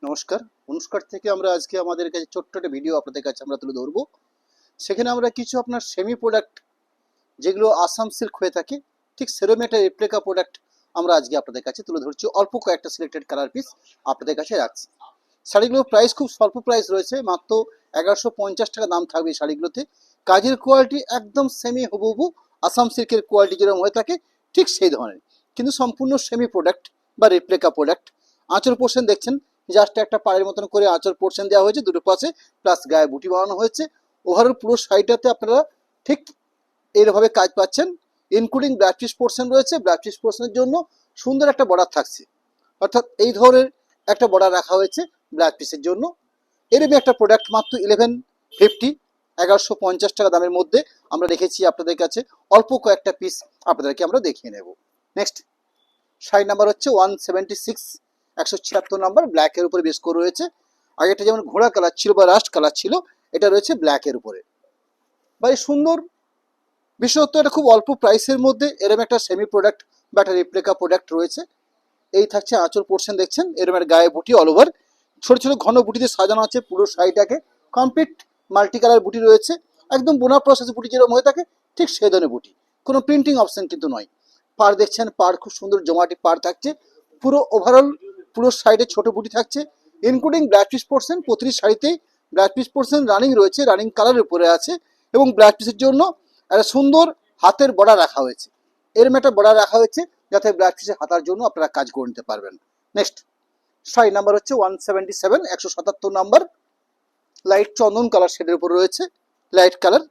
নমস্কার। অনুষ্কার থেকে আমরা আজকে আমাদের কাছে ছোট্ট একটা ভিডিও আপনাদের কাছে আমরা তুলে ধরবো। সেখানে আমরা কিছু আপনার সেমি প্রোডাক্ট যেগুলো আসাম সিল্ক হয়ে থাকে, ঠিক সেরকম একটা রেপ্লিকা প্রোডাক্ট আমরা আজকে আপনাদের কাছে তুলে ধরছি। অল্প কয়েকটা সিলেক্টেড কালার পিস আপনাদের কাছে রাখছি। শাড়িগুলোর প্রাইস খুব স্বল্প প্রাইস রয়েছে, মাত্র 1150 টাকা দাম থাকবে এই শাড়িগুলোতে। কাজের কোয়ালিটি একদম সেমি হুবহু আসাম সিল্কের কোয়ালিটি যেরকম হয়ে থাকে ঠিক সেই ধরনের, কিন্তু সম্পূর্ণ সেমি প্রোডাক্ট বা রেপ্লিকা প্রোডাক্ট। আঁচল পোর্শন দেখছেন, জাস্ট একটা পাড়ের মতন করে আঁচল পোর্শন দেওয়া হয়েছে দুটো পাশে, প্লাস গায়ে বুটি বানানো হয়েছে। ওভারঅল পুরো শাড়িটাতে আপনারা ঠিক এইভাবে কাজ পাচ্ছেন, ইনক্লুডিং ব্ল্যাক পিস পোর্শন রয়েছে। ব্ল্যাক পিস পোর্শনের জন্য সুন্দর একটা বর্ডার থাকছে, অর্থাৎ এই ধরনের একটা বর্ডার রাখা হয়েছে ব্ল্যাক পিসের জন্য। এরকম একটা প্রোডাক্ট মাত্র 1150, 1150 টাকা দামের মধ্যে আমরা রেখেছি আপনাদের কাছে। অল্প কয়েকটা পিস আপনাদেরকে আমরা দেখিয়ে নেব। নেক্সট শাড়ি নাম্বার হচ্ছে 176, 176 নাম্বার, ব্ল্যাকের উপরে বেস করে রয়েছে। আগেটা যেমন ঘোড়া কালার ছিল বা রাস্ট কালার ছিল, এটা রয়েছে ব্ল্যাকের উপরে। ভাই সুন্দর, বিশেষত এটা খুব অল্প প্রাইসের মধ্যে এরকম একটা সেমি প্রোডাক্ট বা একটা রেপ্লিকা প্রোডাক্ট রয়েছে। এই থাকছে আঁচল পোর্শন দেখছেন, এরকম একটা গায়ে বুটি অল ওভার ছোট ছোট ঘন বুটিতে সাজানো আছে পুরো শাড়িটাকে। কমপ্লিট মাল্টি কালার বুটি রয়েছে, একদম বোনা প্রসেস বুটি যেরকম হয়ে থাকে ঠিক সেই ধরনের বুটি, কোনো প্রিন্টিং অপশন কিন্তু নয়। পাড় দেখছেন, পাড় খুব সুন্দর জমাটি পাড় থাকছে। পুরো ওভারঅল পুরো সাইডে ছোট বুটি থাকছে, ইনক্লুডিং ব্ল্যাক পিস পোর্শন। প্রতিটি শাড়িতেই ব্ল্যাক পিস পোর্শন রানিং রয়েছে, রানিং কালারের উপরে আছে। এবং ব্ল্যাক পিসের জন্য একটা সুন্দর হাতের বর্ডার রাখা হয়েছে, এরম একটা বর্ডার রাখা হয়েছে যাতে ব্ল্যাক পিসের হাতার জন্য আপনারা কাজ করে নিতে পারবেন। নেক্সট শাড়ি নাম্বার হচ্ছে 177, 177 নাম্বার, লাইট চন্দন কালার শেডের উপর রয়েছে, লাইট কালার।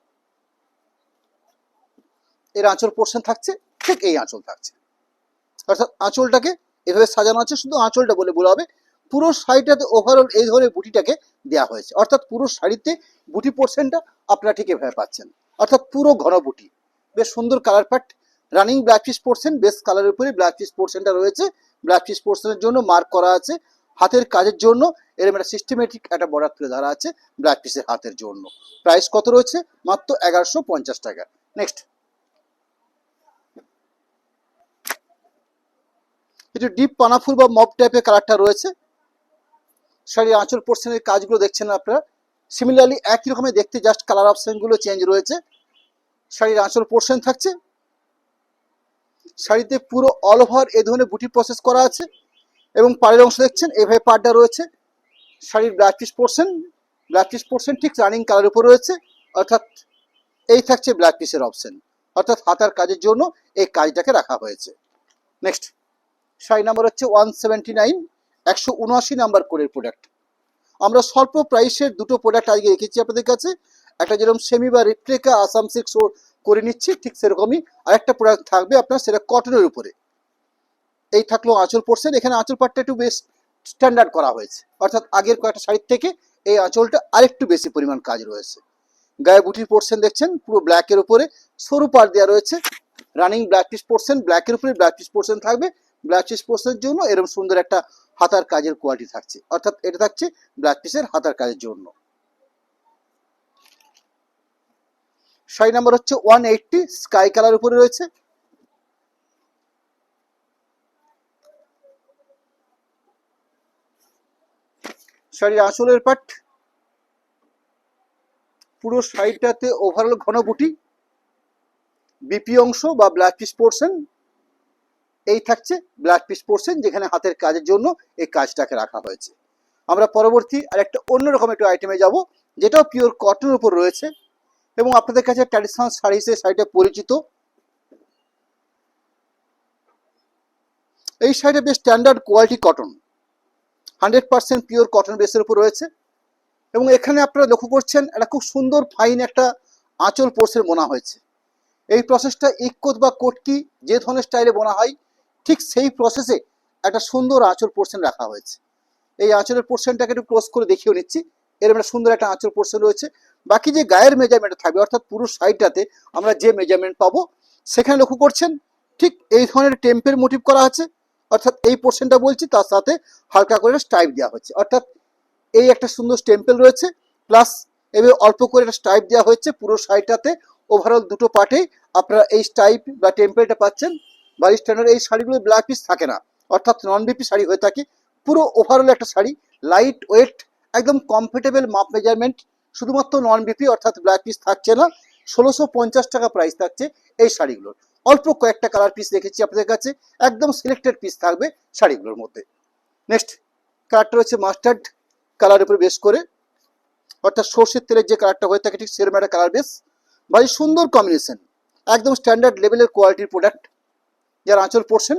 এর আঁচল পোর্শন থাকছে ঠিক এই আঁচল থাকছে, অর্থাৎ আঁচলটাকে এভাবে সাজানো আছে। শুধু আঁচলটা বলে বলা হবে, পুরো শাড়িটাতে ওভারঅল এই ধরনের বুটিটাকে দেওয়া হয়েছে। অর্থাৎ পুরো শাড়িতে বুটি পোর্শনটা আপনারা ঠিক এভাবে পাচ্ছেন, অর্থাৎ পুরো ঘন বুটি, বেশ সুন্দর কালার প্যাট। Running black piece portion, base কালারের উপরে ব্ল্যাক পিস পোর্শনটা রয়েছে। ব্ল্যাক পিস পোর্শনের জন্য মার্ক করা আছে, হাতের কাজের জন্য এরকম একটা সিস্টেমেটিক একটা বর্ডার তুলে ধরা আছে ব্ল্যাক পিসের হাতের জন্য। প্রাইস কত রয়েছে? মাত্র 1150 টাকা। নেক্সট একটু ডিপ পানাফুল বা মপ টাইপের কালারটা রয়েছে। শাড়ির আঁচল পোর্শনের কাজগুলো দেখছেন আপনারা, সিমিলারলি একই রকমের দেখতে, জাস্ট কালার অপশনগুলো চেঞ্জ রয়েছে। শাড়ির আঁচল পোর্শন থাকছে, শাড়িতে পুরো অল ওভার এই ধরনের বুটি প্রসেস করা আছে। এবং পাড়ের অংশ দেখছেন এইভাবে পাড়টা রয়েছে। শাড়ির black piece portion, black piece portion ঠিক রানিং কালার উপর রয়েছে, অর্থাৎ এই থাকছে ব্ল্যাক পিসের অপশন, অর্থাৎ হাতার কাজের জন্য এই কাজটাকে রাখা হয়েছে। নেক্সট শাড়ি নাম্বার হচ্ছে 179, 179 নাম্বার কোডের প্রোডাক্ট। আমরা স্বল্প প্রাইসের দুটো প্রোডাক্ট আজকে রেখেছি আপনাদের কাছে। একটা যেরকম সেমি বা রেপ্লিকা আসাম সিল্ক করে নিচ্ছি, ঠিক সেরকমই আরেকটা প্রোডাক্ট থাকবে আপনার, সেটা কটনের উপরে। এই থাকলো আঁচল পোর্শন। এখানে আঁচল পাটটা একটু বেশ স্ট্যান্ডার্ড করা হয়েছে, অর্থাৎ আগের কয়েকটা শাড়ির থেকে এই আঁচলটা আরেকটু বেশি পরিমাণ কাজ রয়েছে। গায়ে বুটির পোর্শন দেখছেন পুরো ব্ল্যাকের উপরে সরু পাড় দেওয়া রয়েছে। রানিং ব্ল্যাক পিস পোর্শন, ব্ল্যাকের উপরে ব্ল্যাক পিস পোর্শন থাকবে। ব্ল্যাক পিস পোর্শনের জন্য এরকম সুন্দর একটা হাতার কাজের কোয়ালিটি থাকছে, অর্থাৎ এটা থাকছে ব্ল্যাক পিসের হাতার কাজের জন্য। শাড়ি নাম্বার হচ্ছে 180, স্কাই কালার উপরে রয়েছে। শাড়ির আঁচলের পাট, পুরো শাড়িটাতে ওভারঅল ঘন বুটি, বিপি অংশ বা ব্ল্যাক পিস পোর্শন। এই থাকছে ব্ল্যাক পিস পোর্শন, যেখানে হাতের কাজের জন্য এই কাজটাকে রাখা হয়েছে। আমরা পরবর্তী আর একটা অন্যরকম একটু আইটেমে যাব, যেটাও পিওর কটনের উপর রয়েছে এবং আপনাদের কাছে ট্র্যাডিশনাল শাড়ি হিসেবে শাড়িটা পরিচিত। এই শাড়িটা বেশ standard quality cotton, 100% pure cotton বেসের উপর রয়েছে। এবং এখানে আপনারা লক্ষ্য করছেন একটা খুব সুন্দর ফাইন একটা আঁচল পোর্শন বোনা হয়েছে। এই প্রসেসটা ইক্কোত বা কোটকি যে ধরনের স্টাইলে বোনা হয় ঠিক সেই প্রসেসে একটা সুন্দর আঁচল পোর্শন রাখা হয়েছে। এই আঁচলের পোর্শনটাকে একটু ক্লোজ করে দেখিয়ে নিচ্ছি। এরকম একটা সুন্দর একটা আঁচল পোর্শন রয়েছে। বাকি যে গায়ের মেজারমেন্ট থাকবে, অর্থাৎ পুরো সাইডটাতে আমরা যে মেজারমেন্ট পাবো, সেখানে লক্ষ্য করছেন ঠিক এই ধরনের টেম্পের মোটিভ করা আছে, অর্থাৎ এই পোর্শনটা বলছি, তার সাথে হালকা করে স্টাইপ দেওয়া হচ্ছে, অর্থাৎ এই একটা সুন্দর টেম্পেল রয়েছে, প্লাস এবার অল্প করে একটা স্টাইপ দেওয়া হয়েছে পুরো শাড়িটাতে। ওভারঅল দুটো পার্টেই আপনারা এই স্টাইপ বা টেম্পেলটা পাচ্ছেন। বাড়ির স্ট্যান্ডার্ড এই শাড়িগুলো ব্ল্যাক পিস থাকে না, অর্থাৎ নন বিপি শাড়ি হয়ে থাকে। পুরো ওভারঅল একটা শাড়ি, লাইট ওয়েট, একদম কমফোর্টেবল, মাপ মেজারমেন্ট, শুধুমাত্র নন বিপি অর্থাৎ ব্ল্যাক পিস থাকছে না, 1650 টাকা প্রাইস থাকছে এই শাড়িগুলোর। অল্প কয়েকটা কালার পিস রেখেছি আপনাদের কাছে, একদম সিলেক্টেড পিস থাকবে শাড়িগুলোর মধ্যে। নেক্সট কালারটা রয়েছে মাস্টার্ড কালারের উপর বেশ করে, অর্থাৎ সর্ষের তেলের যে কালারটা হয়ে থাকে ঠিক সেরকম একটা কালার বেস, ভারী সুন্দর কম্বিনেশন, একদম স্ট্যান্ডার্ড লেভেলের কোয়ালিটির প্রোডাক্ট। যার আঁচল পোর্শন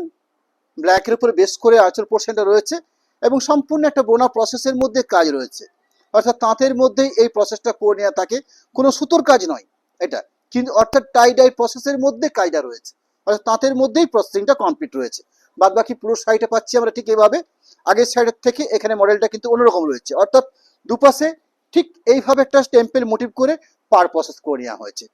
ব্ল্যাকের উপরে বেস করে আঁচল পোর্শনটা রয়েছে এবং সম্পূর্ণ একটা বোনা প্রসেসের মধ্যে কাজ রয়েছে, অর্থাৎ তাঁতের মধ্যেই এই প্রসেসটা করে নেওয়া থাকে, কোনো সুতোর কাজ নয় এটা, কিন্তু অর্থাৎ টাই ডাই প্রসেসের মধ্যে কাজটা রয়েছে, অর্থাৎ তাঁতের মধ্যেই প্রসেসিংটা কমপ্লিট রয়েছে। বাদ বাকি পুরো শাড়িটা পাচ্ছি আমরা ঠিক এইভাবে, আগের সাইডের থেকে এখানে মডেলটা কিন্তু অন্যরকম রয়েছে, অর্থাৎ দুপাশে ঠিক এইভাবে একটা টেম্পেল মোটিভ করে পার প্রসেস করে নেওয়া হয়েছে,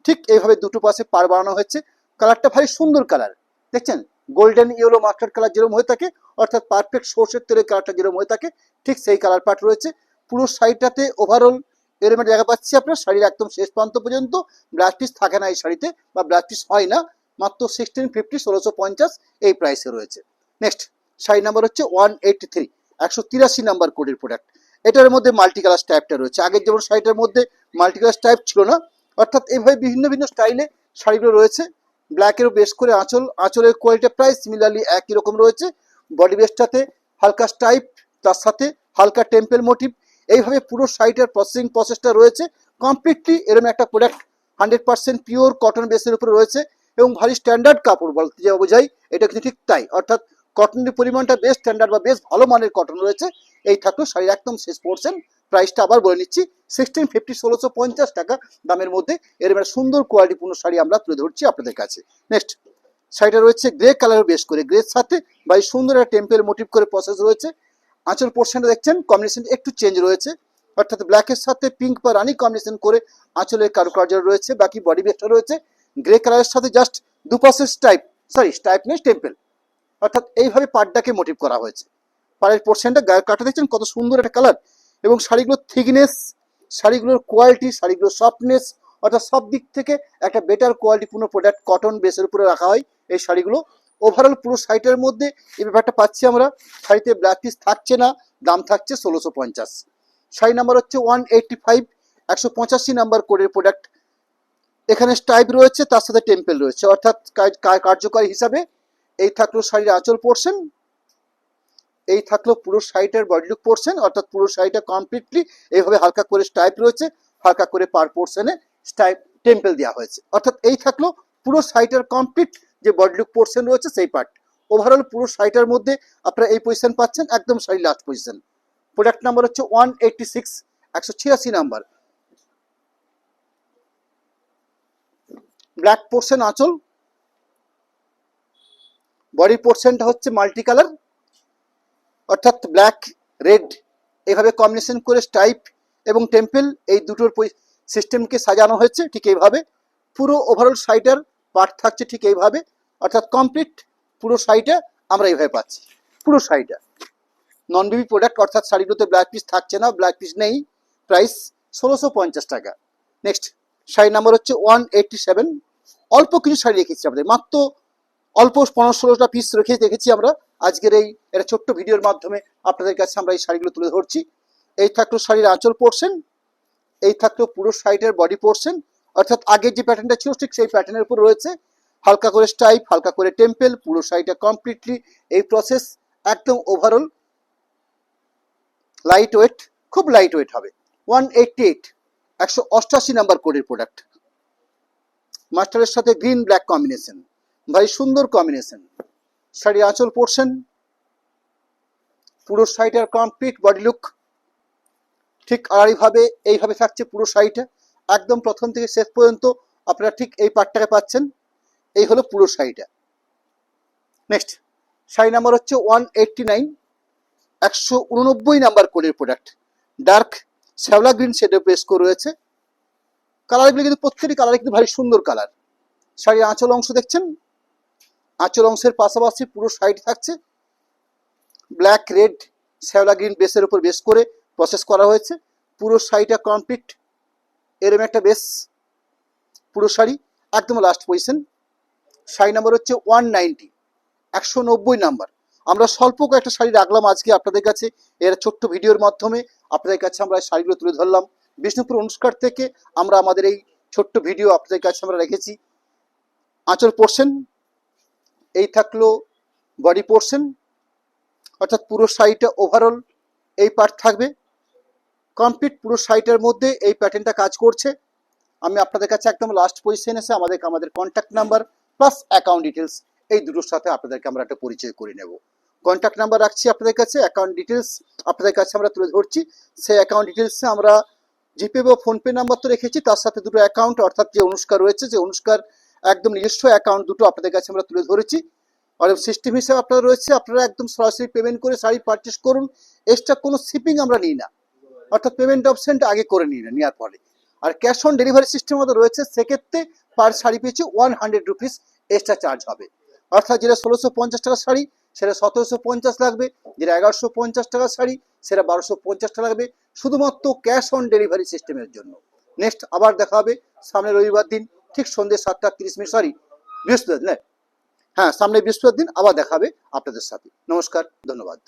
ঠিক এইভাবে দুটো পাশে পার বানানো হয়েছে। কালারটা ভারী সুন্দর কালার, দেখছেন গোল্ডেন ইয়েলো মাস্টার্ড কালার যেরকম হয়ে থাকে, অর্থাৎ পারফেক্ট সর্ষের তেলের কালারটা যেরকম হয়ে থাকে ঠিক সেই কালার পার্ট রয়েছে। পুরো শাড়িটাতে ওভারঅল এরকম জায়গা পাচ্ছি আপনার, শাড়ির একদম শেষ প্রান্ত পর্যন্ত ব্লাউজ পিস থাকে না এই শাড়িতে, বা ব্লাউজ পিস হয় না, মাত্র 1650, 1650 এই প্রাইসে রয়েছে। নেক্সট শাড়ি নাম্বার হচ্ছে 183, 183 নাম্বার কোডের প্রোডাক্ট। এটার মধ্যে মাল্টি কালার স্টাইপটা রয়েছে, আগের যেমন শাড়িটার মধ্যে মাল্টি কালার স্টাইপ ছিল না, অর্থাৎ এইভাবে ভিন্ন ভিন্ন স্টাইলে শাড়িগুলো রয়েছে। ব্ল্যাকেরও বেশ করে আঁচল, আঁচলের কোয়ালিটি প্রায় সিমিলারলি একই রকম রয়েছে, বডি বেসটাতে হালকা স্টাইপ, তার সাথে হালকা টেম্পেল মোটিভ, এইভাবে পুরো শাড়িটার প্রসেসিং প্রসেসটা রয়েছে কমপ্লিটলি। এরকম একটা প্রোডাক্ট 100% পিওর কটন বেসের উপরে রয়েছে এবং ভারী স্ট্যান্ডার্ড কাপড় বলতে যা বোঝাই এটা কিন্তু ঠিক তাই, অর্থাৎ কটনের পরিমাণটা বেশ স্ট্যান্ডার্ড বা বেশ ভালো মানের কটন রয়েছে। এই থাকলো শাড়ির একদম শেষ পোর্শন, প্রাইসটা আবার বলে নিচ্ছি 1650, 1650 টাকা দামের মধ্যে এরকম একটা সুন্দর কোয়ালিটিপূর্ণ শাড়ি আমরা তুলে ধরছি আপনাদের কাছে। নেক্সট শাড়িটা রয়েছে গ্রে কালার বেশ করে, গ্রের সাথে ভারী সুন্দর একটা টেম্পেল মোটিভ করে প্রসেস রয়েছে। আঁচল পোর্শনটা দেখছেন কম্বিনেশন একটু চেঞ্জ রয়েছে, অর্থাৎ ব্ল্যাকের সাথে পিঙ্ক বা রানি কম্বিনেশন করে আঁচলের কারুকার্য রয়েছে, বাকি বডি বেসটা রয়েছে গ্রে কালারের সাথে জাস্ট দুপাশে স্টাইপ, সরি স্টাইপ নেই টেম্পেল, অর্থাৎ এইভাবে পাড়টাকে মোটিভ করা হয়েছে। পাড়ের পোর্শনটা গায়ের কাটা দেখছেন কত সুন্দর একটা কালার, এবং শাড়িগুলোর থিকনেস, শাড়িগুলোর কোয়ালিটি, শাড়িগুলোর সফটনেস, অর্থাৎ সব দিক থেকে একটা বেটার কোয়ালিটিপূর্ণ প্রোডাক্ট কটন বেসের উপরে রাখা হয় এই শাড়িগুলো। ওভারঅল পুরো শাড়িটার মধ্যে এই ব্যাপারটা পাচ্ছি আমরা, শাড়িতে ব্ল্যাক পিস থাকছে না, দাম থাকছে 1650। শাড়ি নাম্বার হচ্ছে 185, 185 নাম্বার কোডের প্রোডাক্ট। এখানে স্টাইপ রয়েছে, তার সাথে টেম্পেল রয়েছে, অর্থাৎ কার্যকারী হিসাবে এই থাকলো শাড়ির আঁচল পোর্শন, এই থাকলো পুরো শাড়িটার বডি লুক পোর্শন, অর্থাৎ পুরো শাড়িটা কমপ্লিটলি এইভাবে হালকা করে স্টাইপ রয়েছে, হালকা করে পার পোর্শনে স্টাইপ টেম্পেল দেওয়া হয়েছে, অর্থাৎ এই থাকলো পুরো শাড়িটার কমপ্লিট যে বডি লুক পোর্শন রয়েছে সেই পার্ট। ওভারঅল পুরো শাড়িটার মধ্যে আপনারা এই পজিশন পাচ্ছেন, একদম sari last position. Product number হচ্ছে 186, 186 নাম্বার। ব্ল্যাক পোর্শন আঁচল, বডি পোর্শনটা হচ্ছে মাল্টি কালার, অর্থাৎ ব্ল্যাক রেড এইভাবে কম্বিনেশন করে স্টাইপ এবং টেম্পেল এই দুটোর সিস্টেমকে সাজানো হয়েছে ঠিক এইভাবে। পুরো ওভারঅল শাড়িটার পার্ট থাকছে ঠিক এইভাবে, অর্থাৎ কমপ্লিট পুরো শাড়িটা আমরা এইভাবে পাচ্ছি। পুরো শাড়িটা নন বিবি প্রোডাক্ট, অর্থাৎ শাড়িগুলোতে ব্ল্যাক পিস থাকছে না, ব্ল্যাক পিস নেই, প্রাইস 1650 টাকা। নেক্সট শাড়ি নাম্বার হচ্ছে 187। অল্প কিছু শাড়ি রেখেছি আমাদের, মাত্র অল্প 15-16টা পিস রেখে দেখেছি আমরা আজকের এই একটা ছোট্ট ভিডিওর মাধ্যমে আপনাদের কাছে আমরা এই শাড়িগুলো তুলে ধরছি। এই থাকলো শাড়ির আঁচল পোর্শন, এই থাকলো পুরো শাড়িটার বডি পোর্শন, অর্থাৎ আগের যে প্যাটার্নটা ছিল ঠিক সেই প্যাটার্নের উপর রয়েছে, হালকা করে স্টাইপ, হালকা করে টেম্পেল, পুরো শাড়িটা কমপ্লিটলি এই প্রসেস, একদম ওভারঅল লাইট ওয়েট, খুব লাইট ওয়েট হবে। 188, 188 নাম্বার কোডের প্রোডাক্ট। মাস্টারের সাথে গ্রিন ব্ল্যাক কম্বিনেশন, ভারী সুন্দর কম্বিনেশন। শাড়ির আঁচল পোর্শন, পুরো শাড়িটার কমপ্লিট বডি লুক ঠিক আড়াইভাবে এইভাবে থাকছে পুরো শাড়িটা, একদম প্রথম থেকে শেষ পর্যন্ত আপনারা ঠিক এই পার্টটাকে পাচ্ছেন। এই হলো পুরো শাড়িটা। নেক্সট শাড়ি নাম্বার হচ্ছে 189, 189 নাম্বার কোডের প্রোডাক্ট। ডার্ক শ্যাওলা গ্রিন শেডে পেশ করে রয়েছে, কালারগুলো কিন্তু প্রত্যেকটি কালার কিন্তু ভারী সুন্দর কালার। শাড়ির আঁচল অংশ দেখছেন, আঁচল অংশের পাশাপাশি পুরো শাড়িটি থাকছে ব্ল্যাক রেড শ্যাওলা গ্রিন বেসের উপর বেস করে প্রসেস করা হয়েছে। পুরো শাড়িটা কমপ্লিট এরম একটা বেস, পুরো শাড়ি একদম লাস্ট পজিশন। শাড়ি নাম্বার হচ্ছে 190, 190 নাম্বার। আমরা স্বল্প কয়েকটা শাড়ি রাখলাম আজকে আপনাদের কাছে, এর ছোট্ট ভিডিওর মাধ্যমে আপনাদের কাছে আমরা শাড়িগুলো তুলে ধরলাম। বিষ্ণুপুর অনুষ্কার থেকে আমরা আমাদের এই ছোট্ট ভিডিও আপনাদের কাছে আমরা রেখেছি। আঁচল পোর্শন, এই থাকলো বডি পোর্শন, অর্থাৎ পুরো শাড়িটা ওভারঅল এই পার্ট থাকবে। কমপ্লিট পুরো শাড়িটার মধ্যে এই প্যাটার্নটা কাজ করছে। আমি আপনাদের কাছে একদম লাস্ট পজিশন এসে আমাদের contact number plus account details এই দুটোর সাথে আপনাদেরকে আমরা একটা পরিচয় করে নেব। কন্ট্যাক্ট নাম্বার রাখছি আপনাদের কাছে, অ্যাকাউন্ট ডিটেলস আপনাদের কাছে আমরা তুলে ধরছি। সেই অ্যাকাউন্ট ডিটেলসে আমরা জিপে বা ফোনপে নাম্বার তো রেখেছি, তার সাথে দুটো অ্যাকাউন্ট, অর্থাৎ যে অনুষ্কার রয়েছে যে অনুষ্কার একদম নিজস্ব অ্যাকাউন্ট দুটো আপনাদের কাছে আমরা তুলে ধরেছি। আর সিস্টেম হিসেবে আপনারা রয়েছে, আপনারা একদম সরাসরি পেমেন্ট করে শাড়ি পারচেস করুন। এক্সট্রা কোনো শিপিং আমরা নিই না, অর্থাৎ পেমেন্ট অপশনটা আগে করে নিই না, নেওয়ার পরে। আর ক্যাশ অন ডেলিভারি সিস্টেম আমাদের রয়েছে, সেক্ষেত্রে পার শাড়ি পিছু 100 রুপিস এক্সট্রা চার্জ হবে। অর্থাৎ যেটা 1650 টাকার শাড়ি সেটা 1750 লাগবে, যেটা 1150 টাকার শাড়ি সেটা 1250 টাকা লাগবে, শুধুমাত্র ক্যাশ অন ডেলিভারি সিস্টেমের জন্য। নেক্সট আবার দেখা হবে সামনে রবিবার দিন ঠিক সন্ধ্যে 7:30, সরি বৃহস্পতিবার, হ্যাঁ সামনে বৃহস্পতিবার দিন আবার দেখা হবে আপনাদের সাথে। নমস্কার, ধন্যবাদ।